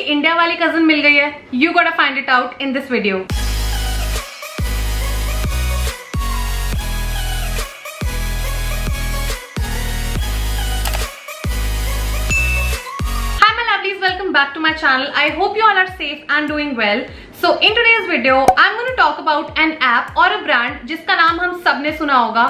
India वाली cousin मिल गई है? You gotta find it out in this video. Hi my lovelies, welcome back to my channel. I hope you all are safe and doing well. So in today's video, I'm going to talk about an app or a brand जिसका नाम हम सब ने सुना होगा,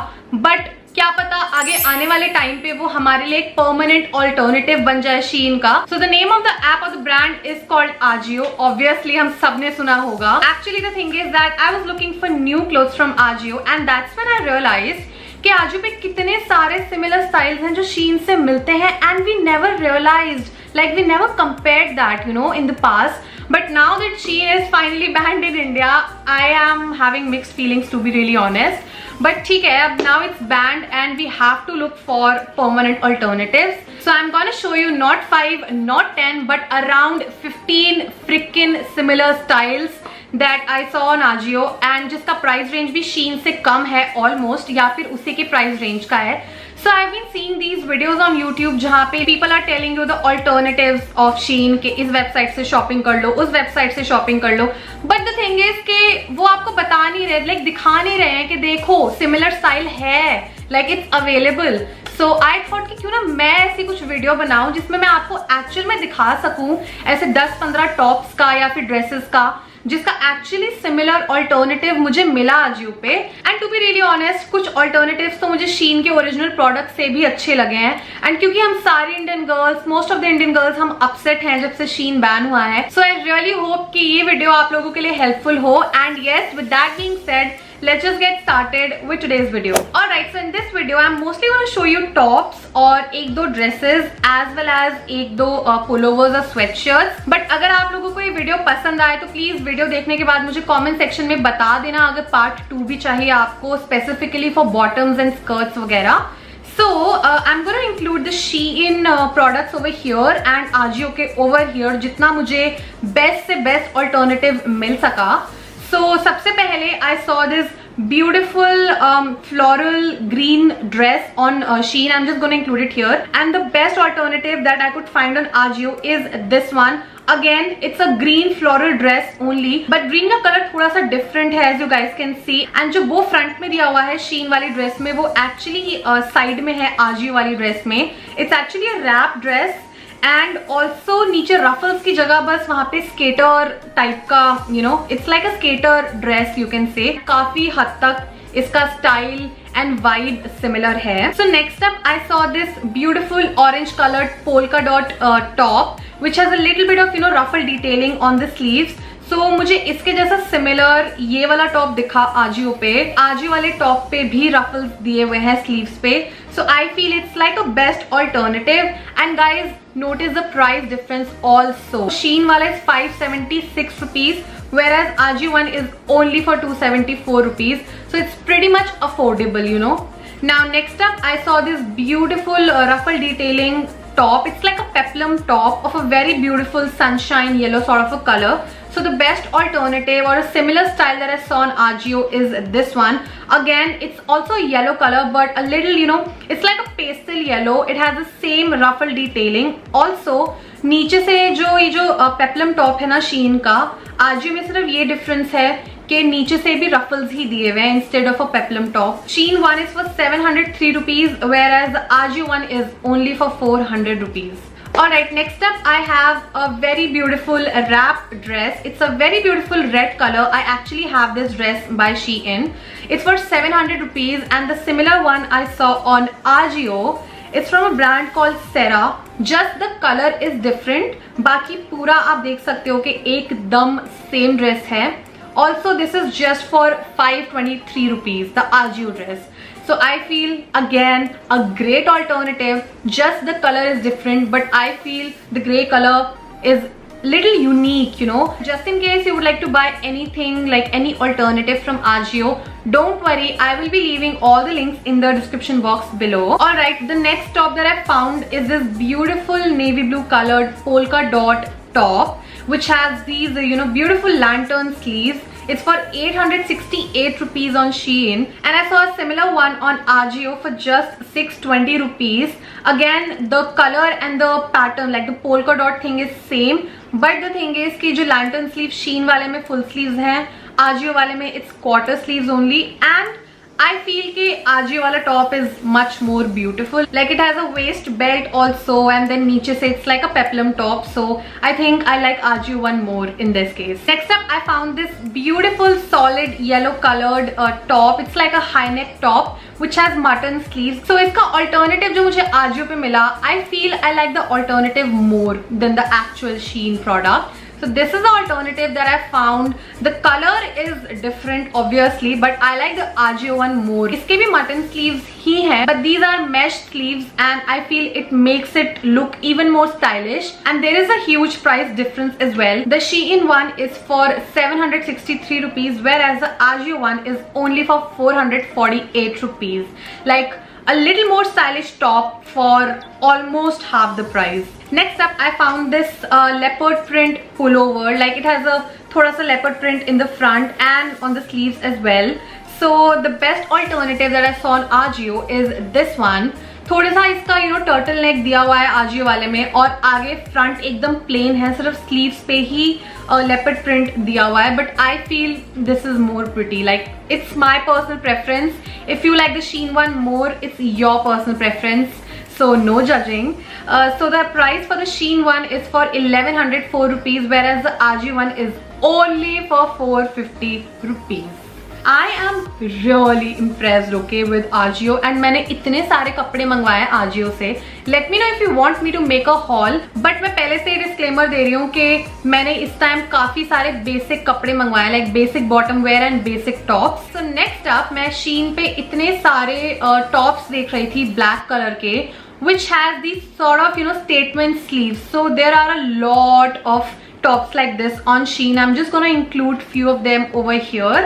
but क्या पता आगे आने वाले टाइम पे वो हमारे लिए एक परमानेंट ऑल्टरनेटिव बन जाए शीन का. So the name of the app और the brand is called Ajio. Obviously हम सब ने सुना होगा. Actually the thing is that I was looking for new clothes from Ajio and that's when I realised कि आजियो पे कितने सारे सिमिलर स्टाइल्स हैं जो शीन से मिलते हैं and we never realized, like we never compared that, you know, in the past. But now that Shein is finally banned in India, I am having mixed feelings, to be really honest. But ठीक है, अब now it's banned and we have to look for permanent alternatives. So I'm gonna show you not 5, not 10, but around 15 freaking similar styles that I saw on Ajio and जिसका price range भी Shein से कम है almost, या फिर उसी के price range का है. So I've been seeing these videos on YouTube जहाँ पे people are telling you the alternatives of Shein कि इस वेबसाइट से शॉपिंग कर लो, उस वेबसाइट से शॉपिंग कर लो. But the thing is कि वो आपको बता नहीं रहे, like दिखा नहीं रहे हैं कि देखो सिमिलर स्टाइल है, like it's available. So I thought कि क्यों ना मैं ऐसी कुछ वीडियो बनाऊं जिसमें मैं आपको एक्चुअल में दिखा सकूं ऐसे 10-15 टॉप्स का या फिर ड्रेसेस का जिसका एक्चुअली सिमिलर ऑल्टरनेटिव मुझे मिला आजियो पे. And to be really honest, कुछ ऑल्टरनेटिव्स तो मुझे शीन के ओरिजिनल प्रोडक्ट से भी अच्छे लगे हैं. एंड क्योंकि हम सारी Indian girls, most of the Indian girls, हम अपसेट हैं जब से शीन बैन हुआ है. सो आई रियली होप कि ये वीडियो आप लोगों के लिए हेल्पफुल हो. And yes, with that being said, let's just get started with today's video. Alright, so in this video I'm mostly going to show you tops और एक दो dresses as well as एक दो pullovers और sweatshirts. But अगर आप लोगों को ये वीडियो पसंद आए तो प्लीज वीडियो देखने के बाद मुझे कमेंट सेक्शन में बता देना अगर पार्ट 2 भी चाहिए आपको, specifically for bottoms and skirts वगैरह. So I'm going to include the Shein products over here and Ajio के over here जितना मुझे बेस्ट से बेस्ट ऑल्टरनेटिव मिल सका. So सबसे पहले I saw this beautiful floral green dress on Shein. I'm just going to include it here. And the best alternative that I could find on Ajio is this one. Again, it's a green floral dress only, but green का colour थोड़ा सा different है as you guys can see. And जो वो front में दिया हुआ है Shein वाली ड्रेस में वो actually side में है Ajio वाली ड्रेस में. It's actually a wrap dress. And also नीचे रफल्स की जगह बस वहां पे स्केटर टाइप का, you know, it's like a skater dress you can say. काफी हद तक इसका स्टाइल एंड वाइब सिमिलर है. So next up I saw this beautiful orange coloured polka dot top which has a little bit of, you know, ruffle detailing on the sleeves. So मुझे इसके जैसा similar ये वाला top दिखा आजियो पे. आजियो वाले top पे भी रफल्स दिए हुए हैं स्लीव्स पे. So I feel it's like a best alternative. And guys, notice the price difference also. Shein wala is 576 rupees whereas Ajio one is only for 274 rupees. So it's pretty much affordable, you know. Now next up I saw this beautiful ruffle detailing top. It's like a peplum top of a very beautiful sunshine yellow sort of a color. So the best alternative or a similar style that I saw on Ajio is this one. Again, it's also a yellow color but a little, you know, it's like a pastel yellow. It has the same ruffle detailing. Also नीचे से जो ये जो peplum top है ना Shein का, Ajio में सिर्फ ये difference है कि नीचे से भी ruffles ही दिए हुए हैं instead of a peplum top. Shein one is for 703 rupees whereas the Ajio one is only for 400 rupees. Alright, next up I have a very beautiful wrap dress. It's a very beautiful red color. I actually have this dress by Shein. It's for 700 rupees and the similar one I saw on Ajio. It's from a brand called Sera. Just the color is different. बाकी पूरा आप देख सकते हो कि एकदम same dress है. Also this is just for 523 rupees, the Ajio dress. So I feel again a great alternative. Just the color is different but I feel the grey color is little unique, you know. Just in case you would like to buy anything like any alternative from Ajio, don't worry, I will be leaving all the links in the description box below. Alright, the next top that I found is this beautiful navy blue colored polka dot top which has these, you know, beautiful lantern sleeves. It's for 868 rupees on Shein, and I saw a similar one on Ajio for just 620 rupees. Again, the color and the pattern, like the polka dot thing, is same, but the thing is कि जो lantern sleeve Shein वाले में full sleeves हैं, Ajio वाले में it's quarter sleeves only, and I feel कि Ajio वाला top is much more beautiful. Like it has a waist belt also, and then नीचे से it's like a peplum top. So I think I like Ajio one more in this case. Next up, I found this beautiful solid yellow colored top. It's like a high neck top which has mutton sleeves. So इसका alternative जो मुझे Ajio पे मिला, I feel I like the alternative more than the actual Shein product. So this is the alternative that I found. The color is different obviously, but I like the Ajio one more. इसके भी mutton sleeves ही हैं, but these are mesh sleeves and I feel it makes it look even more stylish. And there is a huge price difference as well. The Shein one is for 763 rupees, whereas the Ajio one is only for 448 rupees. Like a little more stylish top for almost half the price. Next up, I found this leopard print pullover. Like it has a thoda sa leopard print in the front and on the sleeves as well. So the best alternative that I saw on Ajio is this one. थोड़ा सा इसका turtle neck दिया हुआ है Ajio वाले में, और आगे फ्रंट एकदम प्लेन है, सिर्फ स्लीव्स पे ही लेपर्ड प्रिंट दिया हुआ है. But I feel this is more pretty. Like it's my personal preference. If you like the Shein one more, it's your personal preference, so no judging. So the price for the Shein one is for 1104 rupees, whereas the Ajio one is only for 450 rupees. I am really impressed, okay, with Ajio, and मैंने इतने सारे कपड़े मंगवाए हैं Ajio से. Let me know if you want me to make a haul. But मैं पहले से disclaimer दे रही हूँ कि मैंने इस टाइम काफी सारे बेसिक कपड़े मंगवाए हैं, like basic bottom wear and basic tops. So next up, मैं Shein पे इतने सारे tops देख रही थी black color के, which has these sort of statement sleeves. So there are a lot of tops like this on Shein. I'm just gonna include few of them over here.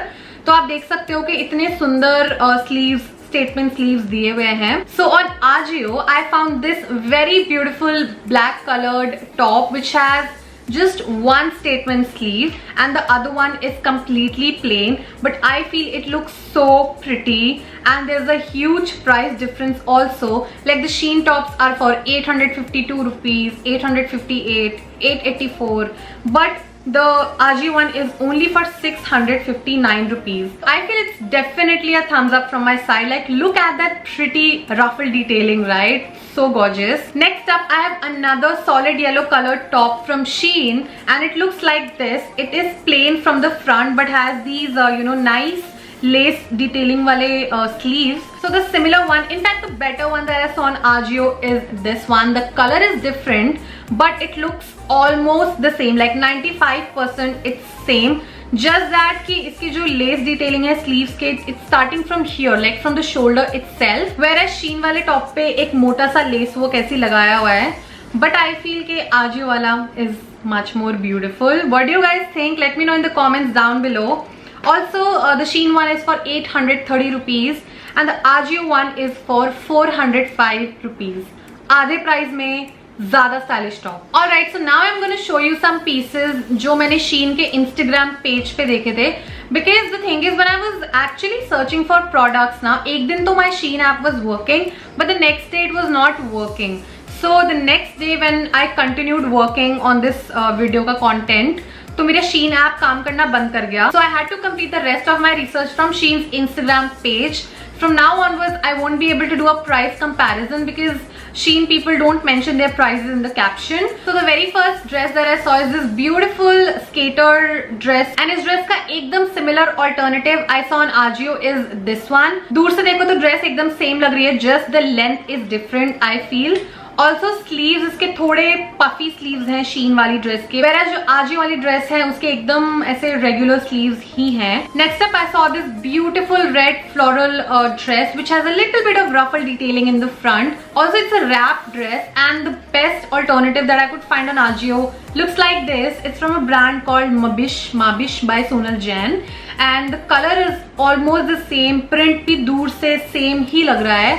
तो आप देख सकते हो कि इतने सुंदर स्लीव्स, स्टेटमेंट स्लीव्स दिए हुए हैं. So on Ajio, I found this very beautiful black colored top which has just one statement sleeve and the other one is completely plain, but I feel it looks so pretty, and there's a huge price difference also. Like the Shein tops are for 852 rupees, 858, 884, but the Ajio one is only for 659 rupees. I feel it's definitely a thumbs up from my side. Like look at that pretty ruffle detailing, right? So gorgeous. Next up, I have another solid yellow colored top from Shein, and it looks like this. It is plain from the front but has these nice lace detailing wale sleeves. So the similar one, in fact the better one that I saw on Ajio is this one. The color is different but it looks almost the same, like 95% it's same, just that कि इसकी जो lace detailing है sleeves के, it's starting from here, like from the shoulder itself, whereas Shein वाले top पे एक मोटा सा lace वो कैसी लगाया हुआ है. But I feel कि Ajio वाला is much more beautiful. What do you guys think? Let me know in the comments down below. Also, the Shein one is for 830 rupees and the Ajio one is for 405 rupees. आधे price में ज़्यादा stylish top. Alright, so now I'm going to show you some pieces जो मैंने Shein के Instagram page पे देखे थे. Because the thing is, when I was actually searching for products ना, एक दिन तो my Shein app was working, but the next day it was not working. So the next day when I continued working on this video का content, तो मेरा Shein app काम करना बंद कर गया. So I had to complete the rest of my research from Shein's Instagram page. From now onwards, I won't be able to do a price comparison because Shein people don't mention their prices in the caption. So the very first dress that I saw is this beautiful skater dress, and इस dress का एकदम similar alternative I saw on Ajio is this one. दूर से देखो तो dress एकदम same लग रही है, just the length is different I feel. Also sleeves इसके थोड़े पफी स्लीव्स हैं Shein वाली ड्रेस के, whereas जो Ajio वाली ड्रेस है उसके एकदम ऐसे रेगुलर स्लीव्स ही हैं. Next up I saw this beautiful red floral dress which has a little bit of ruffle detailing in the front. Also it's a wrap dress, and the best alternative that I could find on Ajio looks like this. It's from a brand called Mabish by Sonal Jain, and the color is almost the same. Print भी दूर से same ही लग रहा है.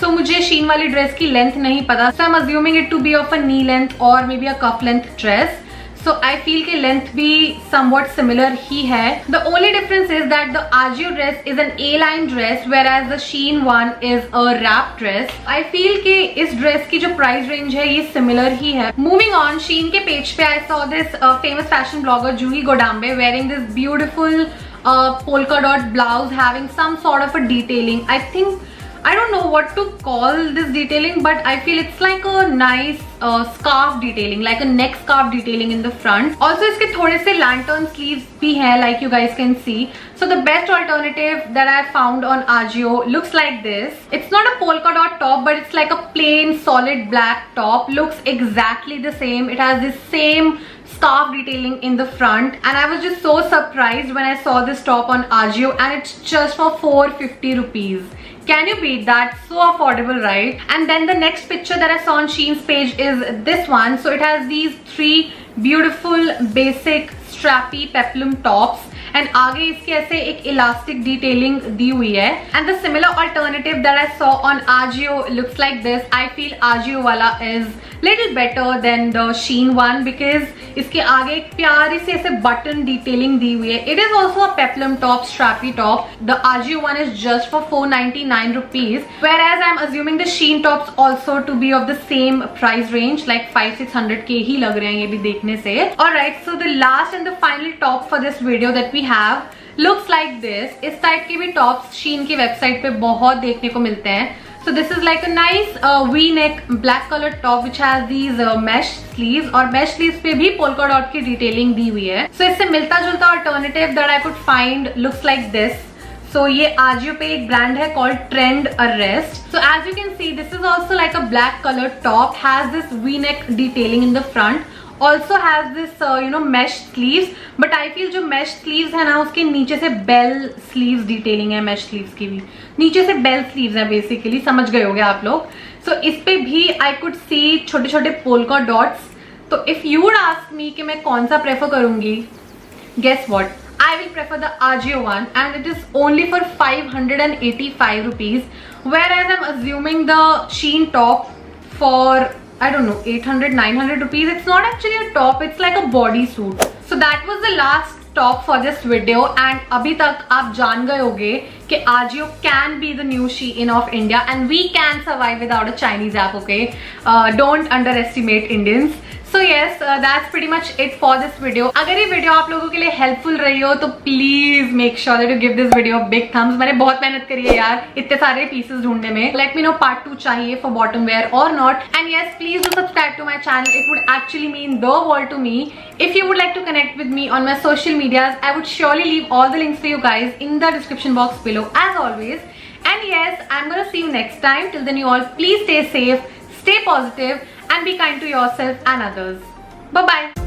So मुझे Shein वाली dress की length नहीं पता, so I'm assuming it to be of a knee length or maybe a cuff length dress. so I feel कि length भी somewhat similar ही है. The only difference is that the Ajio dress is an A-line dress whereas the Shein one is a wrap dress. I feel कि इस dress की जो price range है ये similar ही है. Moving on, Shein के page पे I saw this famous fashion blogger Juhi Godambe wearing this beautiful polka dot blouse having some sort of a detailing. I don't know what to call this detailing, but I feel it's like a nice scarf detailing, like a neck scarf detailing in the front. Also इसके थोड़े से lantern sleeves भी हैं, like you guys can see. So the best alternative that I found on Ajio looks like this. It's not a polka dot top, but it's like a plain solid black top. Looks exactly the same. It has this same scarf detailing in the front, and I was just so surprised when I saw this top on Ajio, and it's just for 450 rupees. Can you beat that? So affordable, right? And then the next picture that I saw on Shein's page is this one. So it has these three beautiful basic strappy peplum tops, and आगे इसके ऐसे एक elastic detailing दी हुई है. And the similar alternative that I saw on Ajio looks like this. I feel Ajio वाला is little better than the Shein one because इसके आगे एक प्यारी सी ऐसे button detailing दी हुई है. It is also a peplum top, strappy top. The Ajio one is just for 499 rupees, whereas I'm assuming the Shein tops also to be of the same price range, like 500-600 के ही लग रहे हैं ये भी देखने से. Alright, so the last and the final top for this video that we have looks like this. इस type के भी tops Shein की वेबसाइट पे बहुत देखने को मिलते हैं. So this is like a nice V-neck black colored top which has these mesh sleeves, और mesh sleeves पे भी polka dot की detailing दी हुई है. So इससे मिलता जुलता alternative that I could find looks like this. So ये Ajio पे एक brand है called Trend Arrest. So as you can see, this is also like a black colored top, has this V-neck detailing in the front. Also has this mesh sleeves, but I feel जो mesh sleeves है ना उसके नीचे से bell sleeves detailing है. mesh sleeves की भी नीचे से bell sleeves है basically, समझ गए होंगे आप लोग. So इस पे भी I could see छोटे छोटे polka dots. तो if you would ask me कि मैं कौन सा prefer करूँगी, guess what? I will prefer the Ajio one, and it is only for 585 rupees, whereas I'm assuming the Shein top for I don't know 800-900 rupees. It's not actually a top, it's like a bodysuit. So that was the last top for this video, and अभी तक आप जान गए होंगे कि Ajio can be the new Shein of India, and we can survive without a Chinese app, okay? Don't underestimate Indians. So yes, that's pretty much it for this video. अगर ये video आप लोगों के लिए हेल्पफुल रही हो तो please make sure that you give this video big thumbs. मैंने बहुत मेहनत करी है यार इतने सारे पीसेस ढूंढने में. लेट मी नो पार्ट 2 चाहिए फॉर बॉटम वेयर और not. And yes, please do subscribe to my channel. It would actually mean the world to me. If you would like to connect with me on my social medias, I would surely leave all the links for you guys in the description box below as always. And yes, I'm gonna see you next time. Till then you all please stay safe, stay positive, and be kind to yourself and others. Bye bye.